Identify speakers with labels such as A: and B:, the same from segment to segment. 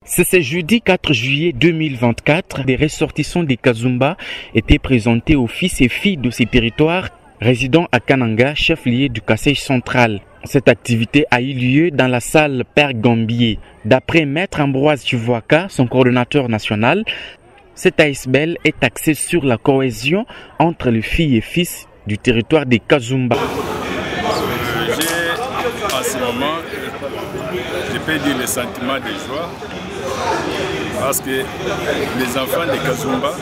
A: C'est ce jeudi 4 juillet 2024, des ressortissants des Kazumba étaient présentés aux fils et filles de ces territoires résidant à Kananga, chef-lieu du Kassai central. Cette activité a eu lieu dans la salle Père Gambier. D'après Maître Ambroise Chivuaka, son coordonnateur national, cette ASBL est axée sur la cohésion entre les filles et fils du territoire des Kazumba.
B: En ce moment, je peux dire le sentiment de joie parce que les enfants des Kazumba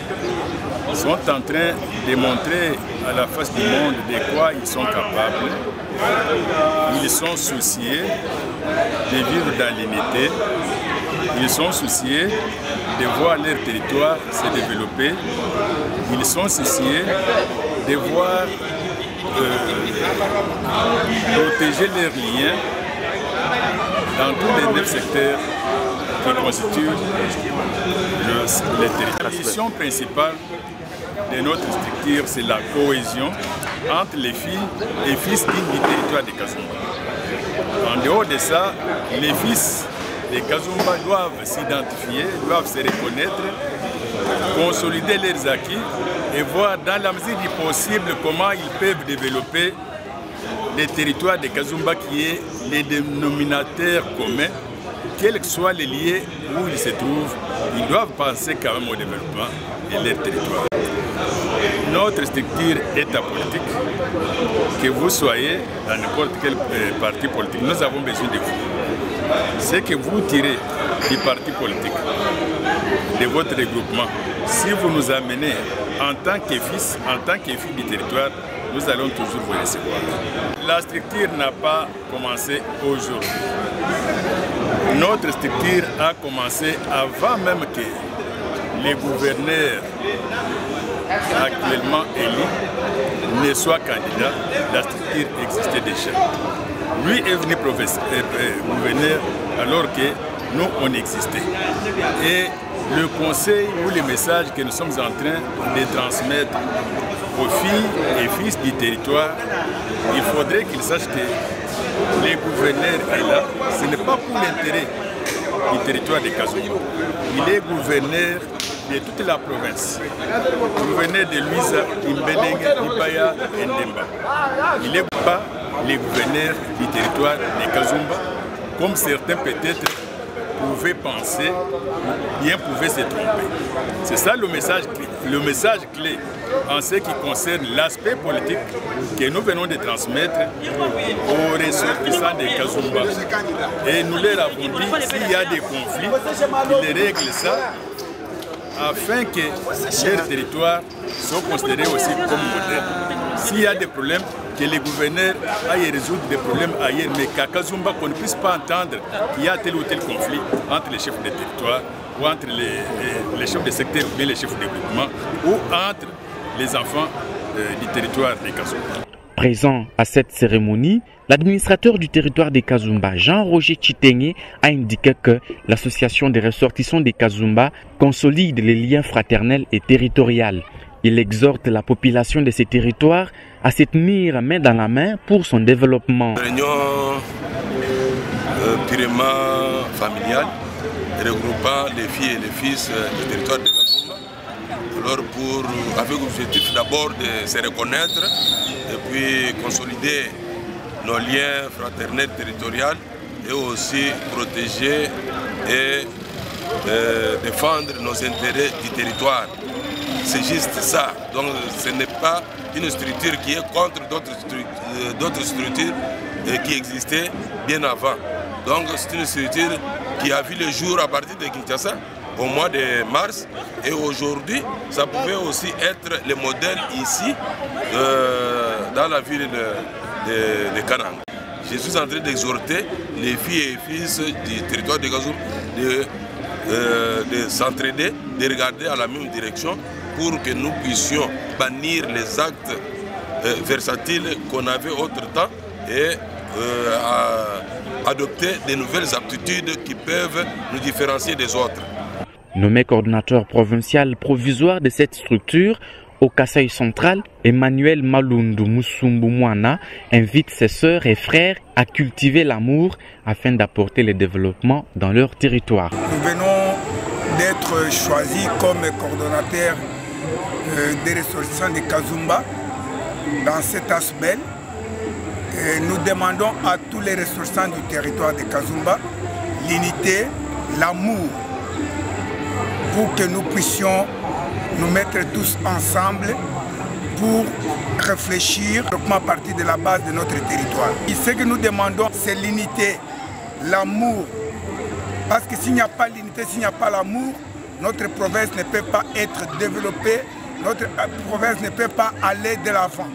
B: sont en train de montrer à la face du monde de quoi ils sont capables. Ils sont souciés de vivre dans l'unité. Ils sont souciés de voir leur territoire se développer. Ils sont souciés de voir protéger leurs liens dans tous les 9 secteurs qui constituent le territoire. La mission principale de notre structure, c'est la cohésion entre les filles et fils du territoire de Kazumba. En dehors de ça, les fils des Kazumba doivent s'identifier, doivent se reconnaître, consolider leurs acquis et voir dans la mesure du possible comment ils peuvent développer le territoire de Kazumba qui est le dénominateur commun, quels que soient les lieux où ils se trouvent, ils doivent penser quand même au développement de leur territoire. Notre structure est apolitique, que vous soyez dans n'importe quel parti politique, nous avons besoin de vous. Ce que vous tirez du parti politique, de votre regroupement, si vous nous amenez en tant que fils, en tant que fille du territoire, nous allons toujours vous recevoir. La structure n'a pas commencé aujourd'hui. Notre structure a commencé avant même que les gouverneurs actuellement élus ne soient candidats. La structure existait déjà. Lui est venu gouverneur alors que nous, on existait. Et le conseil ou le message que nous sommes en train de transmettre aux filles et fils du territoire, il faudrait qu'ils sachent que les gouverneurs est là. Ce n'est pas pour l'intérêt du territoire de Kazumba. Il est gouverneur de toute la province. Gouverneur de Luisa, Imbenenge, Ibaya et Ndemba. Il n'est pas le gouverneur du territoire de Kazumba, comme certains peut-être pouvaient penser ou bien pouvaient se tromper. C'est ça le message clé en ce qui concerne l'aspect politique que nous venons de transmettre aux ressortissants de Kazumba. Et nous leur avons dit, s'il y a des conflits, qu'ils règlent ça afin que leurs territoires soient considérés aussi comme modèles. S'il y a des problèmes, que les gouverneurs aillent résoudre des problèmes ailleurs, mais qu'à Kazumba, qu'on ne puisse pas entendre qu'il y a tel ou tel conflit entre les chefs de territoire ou entre les chefs de secteur ou bien les chefs de groupement ou entre les enfants du territoire de Kazumba.
A: Présent à cette cérémonie, l'administrateur du territoire des Kazumba, Jean-Roger Chitengue, a indiqué que l'association des ressortissants des Kazumba consolide les liens fraternels et territoriaux. Il exhorte la population de ces territoires à se tenir main dans la main pour son développement.
C: Réunion purement familiale, regroupant les filles et les fils du territoire de Kazumba. Alors avec l'objectif d'abord de se reconnaître et puis consolider nos liens fraternels territoriaux et aussi protéger et défendre nos intérêts du territoire. C'est juste ça. Donc ce n'est pas une structure qui est contre d'autres structures qui existaient bien avant. Donc c'est une structure qui a vu le jour à partir de Kinshasa au mois de mars. Et aujourd'hui, ça pouvait aussi être le modèle ici, dans la ville de Kananga. Je suis en train d'exhorter les filles et fils du territoire de Kazumba de s'entraider, de regarder à la même direction pour que nous puissions bannir les actes versatiles qu'on avait autrefois et adopter de nouvelles aptitudes qui peuvent nous différencier des autres.
A: Nommé coordonnateur provincial provisoire de cette structure, au Kasaï central, Emmanuel Malundu Musumbu Mwana invite ses sœurs et frères à cultiver l'amour afin d'apporter le développement dans leur territoire.
D: Nous venons d'être choisis comme coordonnateurs des ressortissants de Kazumba dans cette ASBEL. Nous demandons à tous les ressortissants du territoire de Kazumba l'unité, l'amour, pour que nous puissions nous mettre tous ensemble pour réfléchir à partir de la base de notre territoire. Et ce que nous demandons, c'est l'unité, l'amour. Parce que s'il n'y a pas l'unité, s'il n'y a pas l'amour, notre province ne peut pas être développée, notre province ne peut pas aller de l'avant.